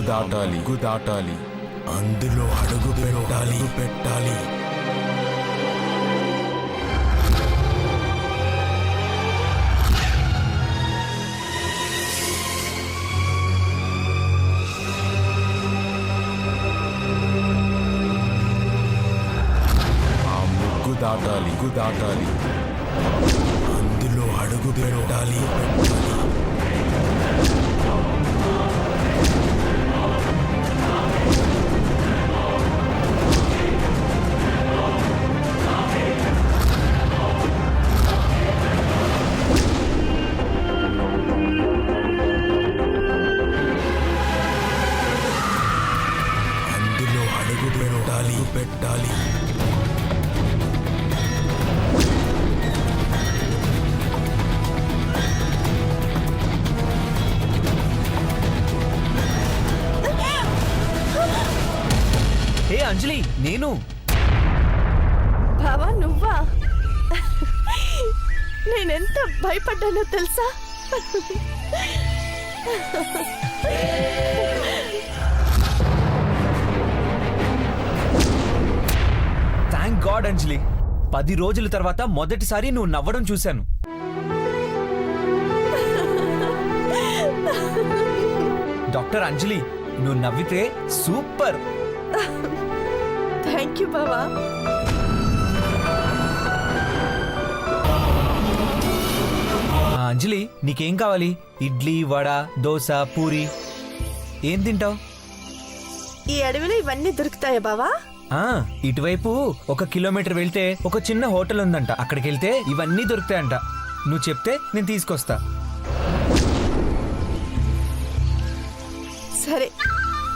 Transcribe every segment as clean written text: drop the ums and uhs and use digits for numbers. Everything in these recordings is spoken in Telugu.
దాటాలి అందులో అడుగు పెట్టాలి ఆ ముగ్గు దాటాలి అందులో అడుగు పెట్టాలి పెట్టాలి ఏ అంజలి, నేను బావా నువ్వా? నేనెంత భయపడ్డానో తెలుసా? థ్యాంక్ గాడ్ అంజలి, 10 రోజుల తర్వాత మొదటిసారి నువ్వు నవ్వడం చూశాను. డాక్టర్ అంజలి, నువ్వు నవ్వితే సూపర్. థ్యాంక్ యూ బావా. అంజలి, నీకేం కావాలి? ఇడ్లీ, వడ, దోశ, పూరి, ఏం తింటావు? ఈ అడవిలో ఇవన్నీ దొరుకుతాయా బావా? ఇటువైపు 1 కిలోమీటర్ వెళ్తే ఒక చిన్న హోటల్ ఉందంట. అక్కడికి వెళ్తే ఇవన్నీ దొరుకుతాయంట. నువ్వు చెప్తే నేను తీసుకొస్తా. సరే,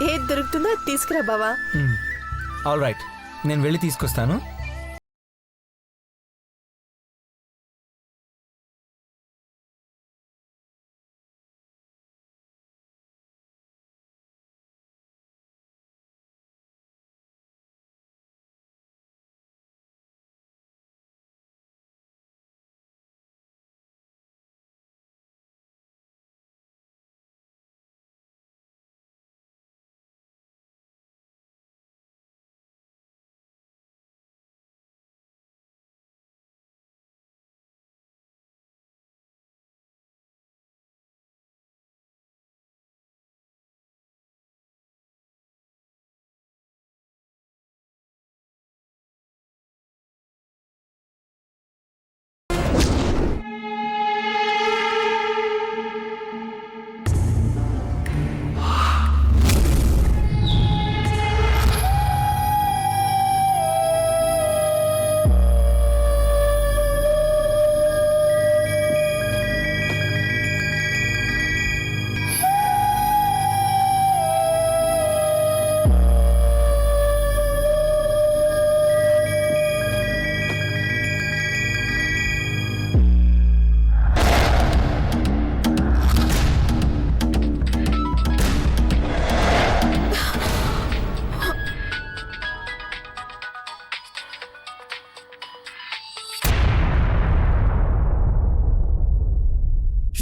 ఏది దొరుకుతుందో అది తీసుకురా బావా. ఆల్ రైట్, నేను వెళ్ళి తీసుకొస్తాను.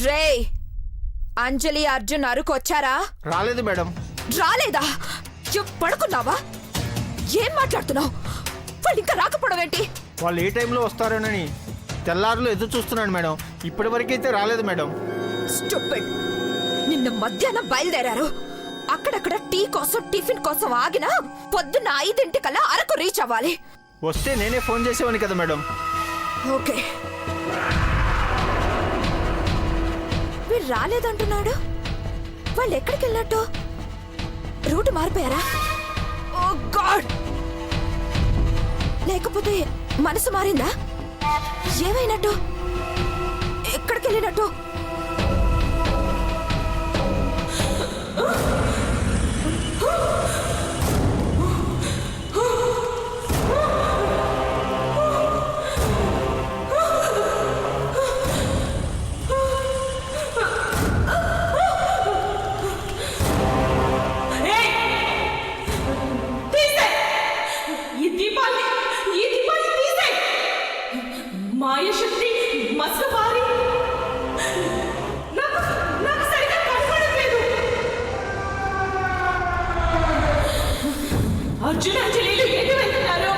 రే, అంజలి అర్జున్ అరకు వచ్చారా? రాలేదు మేడం. రాలేదా? పడుకున్నావా? ఏం మాట్లాడుతున్నావు? వాళ్ళు ఇంకా రాకపోవడం ఏంటి? వాళ్ళు ఏ టైంలో వస్తారోనని తెల్లారులో ఎదురు చూస్తున్నాను మేడం. ఇప్పటి వరకైతే రాలేదు మేడం. స్టూపిడ్. నిన్న మధ్యాహ్నం బయలుదేరారు. అక్కడక్కడ టీ కోసం టిఫిన్ కోసం ఆగినా పొద్దున్న 5 అరకు రీచ్ అవ్వాలి. వస్తే నేనే ఫోన్ చేసేవాని కదా మేడం. ఓకే, వీడు రాలేదంటున్నాడు. వాళ్ళు ఎక్కడికి వెళ్ళినట్టు? రూట్ మారిపోయారా? ఓ గాడ్! లేకపోతే మనసు మారిందా? ఏమైనట్టు? ఎక్కడికి వెళ్ళినట్టు? అర్జునాంజలిలు ఎటు వెళ్తున్నారు?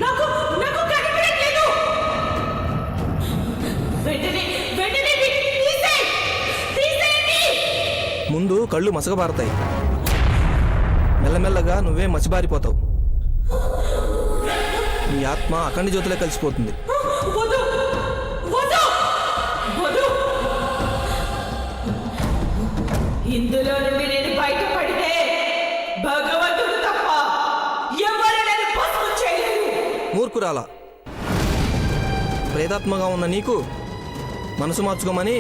నాకు నాకు కనిపించలేదు. వెంటనే వెంటనే వీటిని తీసేయండి. ముందు కళ్ళు మసకబారతాయి, మెల్లమెల్లగా నువ్వే మసిబారిపోతావు. నీ ఆత్మ అఖండ జ్యోతిలో కలిసిపోతుంది. వద్దు వద్దు వద్దు. ఇందులో నుండి నేను బయటపడితే భగవంతుడు తప్ప ఎవరు నన్ను భస్మం చేయలేరు. మూర్ఖురాల, ప్రేతాత్మగా ఉన్న నీకు మనసు మార్చుకోమని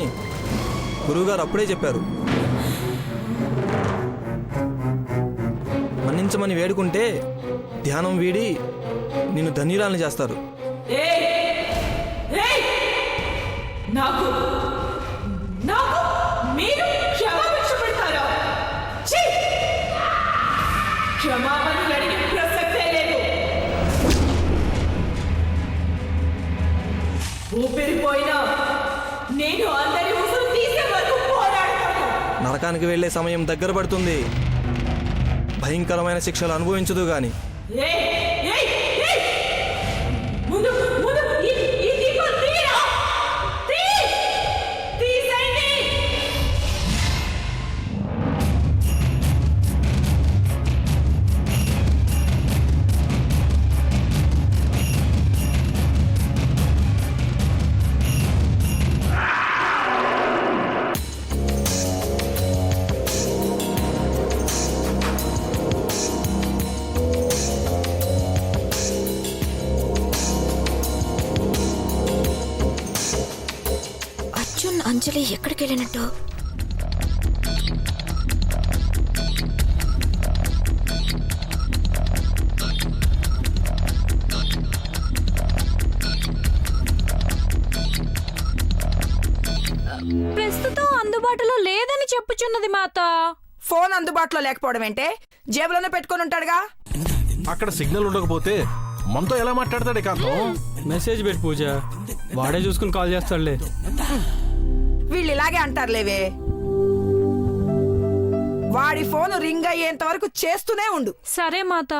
గురువుగారు అప్పుడే చెప్పారు. మన్నించమని వేడుకుంటే ధ్యానం వీడి నిన్ను ధన్యురాలని చేస్తారు. ఏయ్! ఏయ్! నాకు నాకు మీరు క్షమాభిక్ష పెడతారా? ఛీ! క్షమాపణలు అడిగే ప్రసక్తే లేదు. ఊపిరిపోయినా నేను అందరి ఉసురు తీసే వరకు పోరాడతాను. నరకానికి వెళ్ళే సమయం దగ్గర పడుతుంది. భయంకరమైన శిక్షలు అనుభవించదు గాని. ఏయ్! ఏయ్! ఏయ్! ముందు ముందు ఈ దీపం తీయరా? తీసేయండి. అర్జున్ అంజలి ఎక్కడికి వెళ్ళినట్టు? ప్రస్తుతం అందుబాటులో లేదని చెప్పుచున్నది మాత. ఫోన్ అందుబాటులో లేకపోవడం ఏంటే? జేబులోనే పెట్టుకొని ఉంటాడుగా. అక్కడ సిగ్నల్ ఉండకపోతే మనతో ఎలా మాట్లాడతాడు కాంతం? మెసేజ్ పెట్టి పూజ, వాడే చూసుకుని కాల్ చేస్తాడులే. వీళ్ళు ఇలాగే అంటారులేవే. వాడి ఫోన్ రింగ్ అయ్యేంత వరకు చేస్తూనే ఉండు. సరే మాత.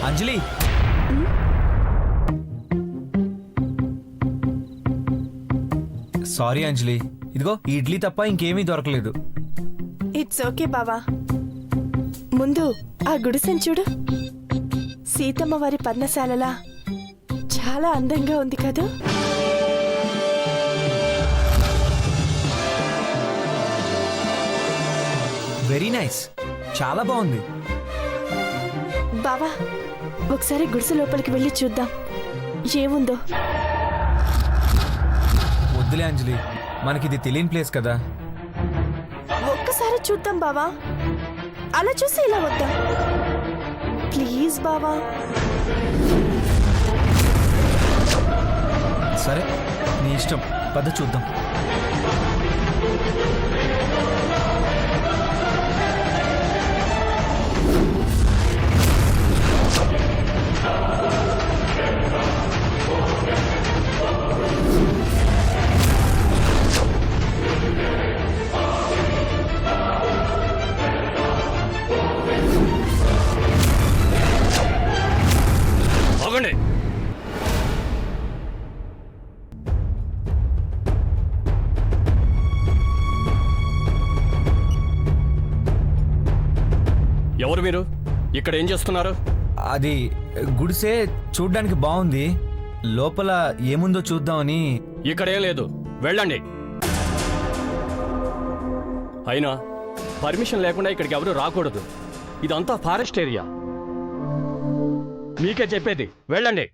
అంజలి, సారీ అంజలి, ఇదిగో ఈ ఇడ్లీ తప్ప ఇంకేమీ దొరకలేదు. ఇట్స్ ఓకే బావా. ముందు ఆ గుడిసెను చూడు. సీతమ్మ వారి పర్ణశాలలా చాలా అందంగా ఉంది కదా. వెరీ నైస్, చాలా బాగుంది. బావా ఒకసారి గుడిసె లోపలికి వెళ్ళి చూద్దాం ఏముందో. వద్దులే అంజలి, మనకిది తెలియని ప్లేస్ కదా. ఒక్కసారి చూద్దాం బావా, అలా చూసి ఇలా వద్దాం ప్లీజ్ బావా. సరే నీ ఇష్టం, పద చూద్దాం. ఆగండి. ఎవరు మీరు? ఇక్కడ ఏం చేస్తున్నారు? అది గుడిసే చూడ్డానికి బాగుంది, లోపల ఏముందో చూద్దామని. ఇక్కడేం లేదు, వెళ్ళండి. అయినా పర్మిషన్ లేకుండా ఇక్కడికి ఎవరు రాకూడదు. ఇదంతా ఫారెస్ట్ ఏరియా. మీకే చెప్పేది, వెళ్ళండి.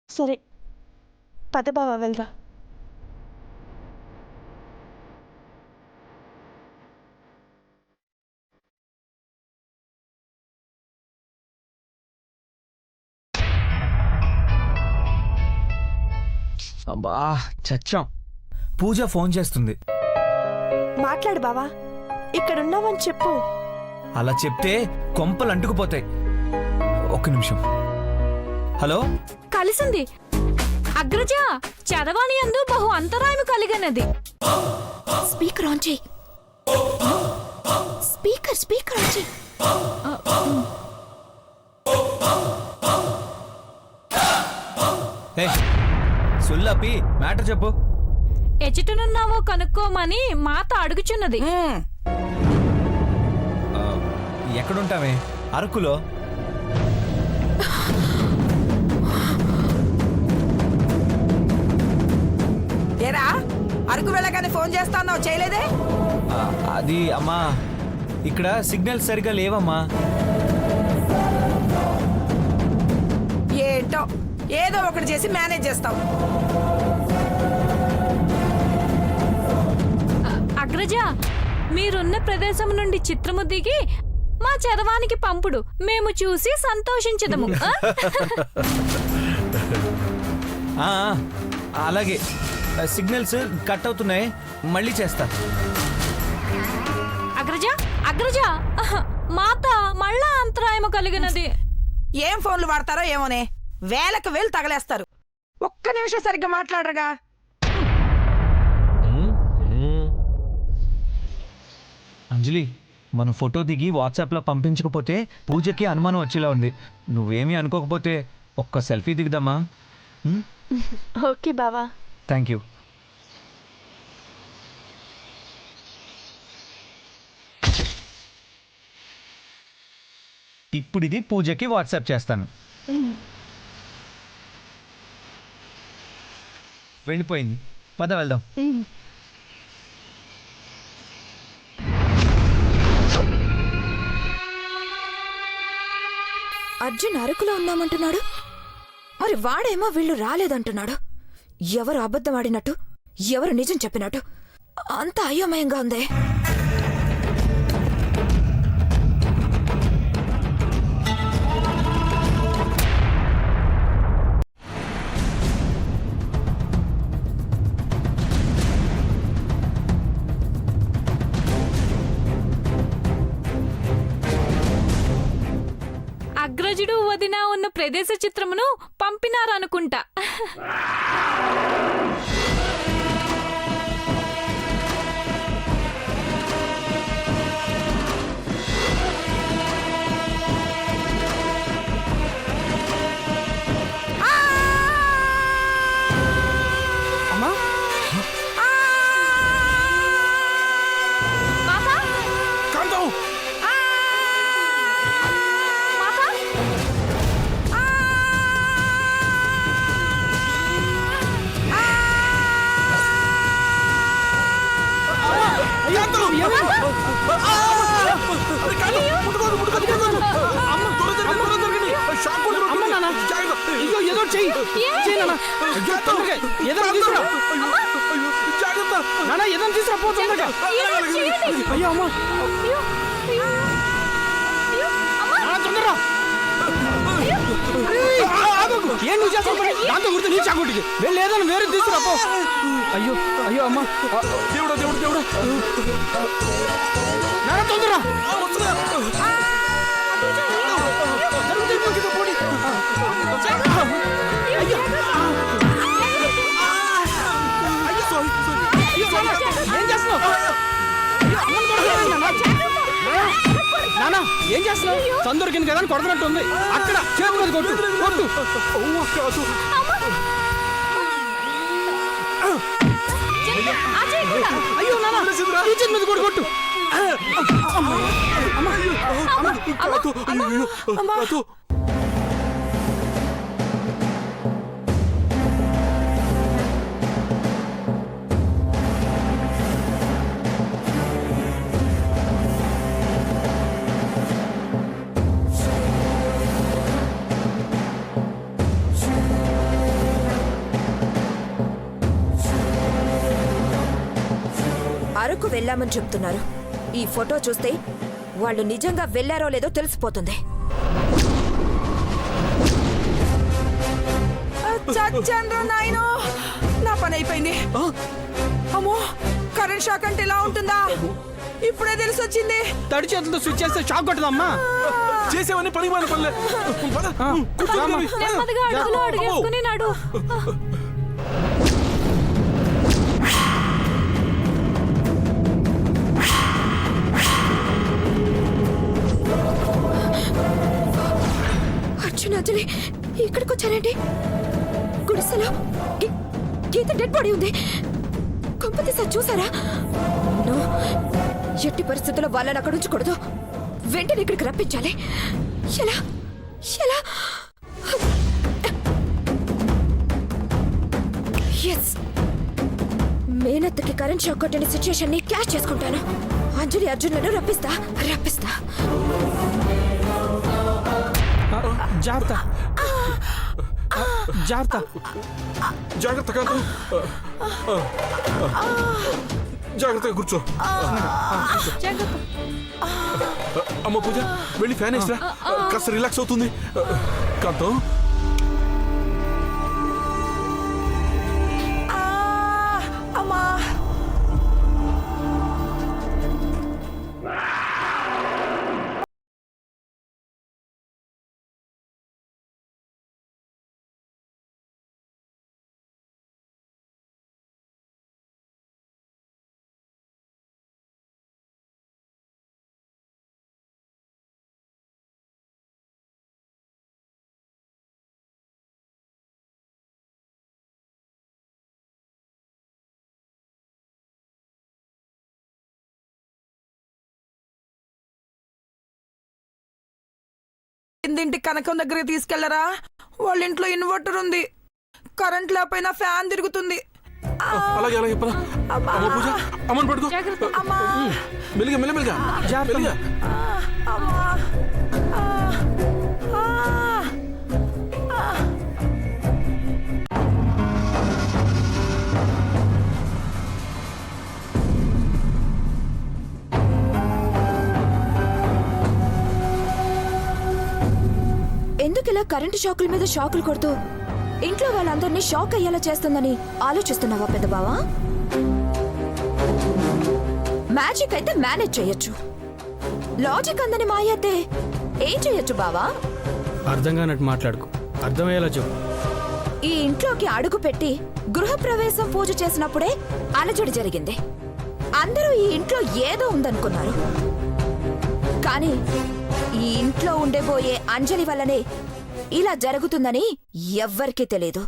సరే పద బావా వెళ్దా. అబ్బా చచ్చాం. పూజ ఫోన్ చేస్తుంది. మాట్లాడు బావా, ఇక్కడున్నావని చెప్పు. అలా చెప్తే కొంపలు అంటుకుపోతాయి. ఒక్క నిమిషం. హలో, కలిసింది. అగ్రజ, చదవాణి అందు బహు అంతరాయము కలిగినది. స్పీకర్ ఆన్ చేయి. స్పీకర్ ఆన్ చేయి. సుల్లపి మ్యాటర్ చెప్పు. ఎచ్చటనున్నావో కనుక్కోమని మాత అడుగుచున్నది. ఎక్కడుంటామే? అరకులో. ఏరా అరకు వెళ్ళగానే ఫోన్ చేస్తాన్నావు, చేయలేదే? అది అమ్మా, ఇక్కడ సిగ్నల్స్ సరిగా లేవమ్మా. ఏంటో ఏదో ఒకటి చేసి మేనేజ్ చేస్తావు. అగ్రజ, మీరున్న ప్రదేశం నుండి చిత్రము దిగి మా చదవానికి పంపుడు, మేము చూసి సంతోషించదము. అలాగే. సిగ్నల్స్ కట్ అవుతున్నాయి, మళ్ళీ చేస్తా. అగ్రజ, మాత మళ్ళా అంతరాయము కలిగినది. ఏం ఫోన్లు వాడతారో ఏమోనే, వేలకు వేలు తగలేస్తారు. ఒక్క నిమిషం సరిగ్గా మాట్లాడరుగా. అంజలి, మనం ఫోటో దిగి వాట్సాప్లో పంపించకపోతే పూజకి అనుమానం వచ్చేలా ఉంది. నువ్వేమీ అనుకోకపోతే ఒక్క సెల్ఫీ దిగుదామా? ఓకే బావా. Thank you. ఇప్పుడు ఇది పూజకి వాట్సాప్ చేస్తాను. వెళ్ళిపోయింది, పద వెళ్దాం. అర్జున్ అరకులో ఉన్నామంటున్నాడు, మరి వాడేమో వీళ్ళు రాలేదంటున్నాడు. ఎవరు అబద్ధం ఆడినట్టు, ఎవరు నిజం చెప్పినట్టు అంత అయోమయంగా ఉందే. అగ్రజుడు వదిన ఉన్న ప్రదేశ చిత్రమును పంపినారనుకుంటా. చెయ్యి చెయ్యి నాన్న అయ్యో తొందరగా ఏదైనా తీసుకురా జాగ్రత్త నాన్న ఏదైనా తీసుకురా పో తొందరగా అయ్యో అమ్మ నాన్న తొందరగా ఏం నువ్వు చేస్తావు పని? దాంతో కుడితే నీ చాకుడికి వెళ్ళి ఏదైనా వేరే తీసుకురా పో అయ్యో అయ్యో అమ్మ దేవుడా దేవుడు దేవుడా నాన్న తొందరగా ఏం చేస్తున్నావు నాన్న ఏం చేస్తున్నావు సందొరికింది కదా అని కొడుతున్నట్టు ఉంది అక్కడ చేతి మీద కొట్టు కొట్టు అయ్యో నాన్న ఈ చేతి మీద కూడా కొట్టు అరకు వెళ్ళామని చెప్తున్నారు. ఈ ఫోటో చూస్తే వాళ్ళు నిజంగా వెళ్ళారో లేదో తెలిసిపోతుంది. చచ్చాను నాయనో, నా పని అయిపోయింది. అమ్మో, కరెంట్ షాక్ అంటే ఇలా ఉంటుందా? ఇప్పుడే తెలిసొచ్చింది. తడి చేతులతో స్విచ్ చేస్తే షాక్ కొట్టదమ్మా. చేసేవన్నీ పని మాని పనులే నెమ్మదిగా అడుగులో అడుగేసుకుని నడు. అర్జునాజలి ఇక్కడికి వచ్చారండి. గుడిసెలో గీత డెడ్ బాడీ ఉంది. కొంపతీసా చూసారా? నో, ఎట్టి పరిస్థితుల్లో వాళ్ళని అక్కడ ఉంచకూడదు. వెంటనే ఇక్కడికి రప్పించాలి. ఎలా ఎలా? ఎస్, మేనత్తకి కరెంట్ షాక్ కొట్టిన సిచ్యుయేషన్ ని క్యాచ్ చేసుకుంటాను. అంజలి అర్జున్లను రప్పిస్తా. జాగ్రత్త జాగ్రత్త జాగ్రత్త కాదు జాగ్రత్తగా కూర్చో. అమ్మ పూజ వెళ్ళి ఫ్యాన్ వేసిరా, కాస్త రిలాక్స్ అవుతుంది. కాంతం అమ్మా, కిందింటి కనకం దగ్గరికి తీసుకెళ్లరా? వాళ్ళ ఇంట్లో ఇన్వర్టర్ ఉంది. కరెంట్ లేకపోయినా ఫ్యాన్ తిరుగుతుంది. అలాగే అలాగే పద. అమ్మ పూజ అమ్మని పడుకో. మెల్లిగా మెల్లిగా మెల్లిగా. ఎందుకు ఇలా కరెంటు షాకుల మీద షాకులు కొడుతూ ఇంట్లో వాళ్ళందరినీ షాక్ అయ్యేలా చేస్తుందని ఆలోచిస్తున్నావా పెద్ద బావా? మ్యాజిక్ అయితే మేనేజ్ చేయొచ్చు, లాజిక్ అందని మాయ అయితే ఏం చేయొచ్చు బావా? అర్థం కానట్టు మాట్లాడుకో, అర్థమయ్యేలా చెప్పు. ఈ ఇంట్లోకి అడుగు పెట్టి గృహప్రవేశం పూజ చేసినప్పుడే అలజడి జరిగింది. అందరూ ఈ ఇంట్లో ఏదో ఉందనుకున్నారు. కానీ ఈ ఇంట్లో ఉండబోయే అంజలి వల్లనే ఇలా జరుగుతుందని ఎవ్వరికీ తెలియదు.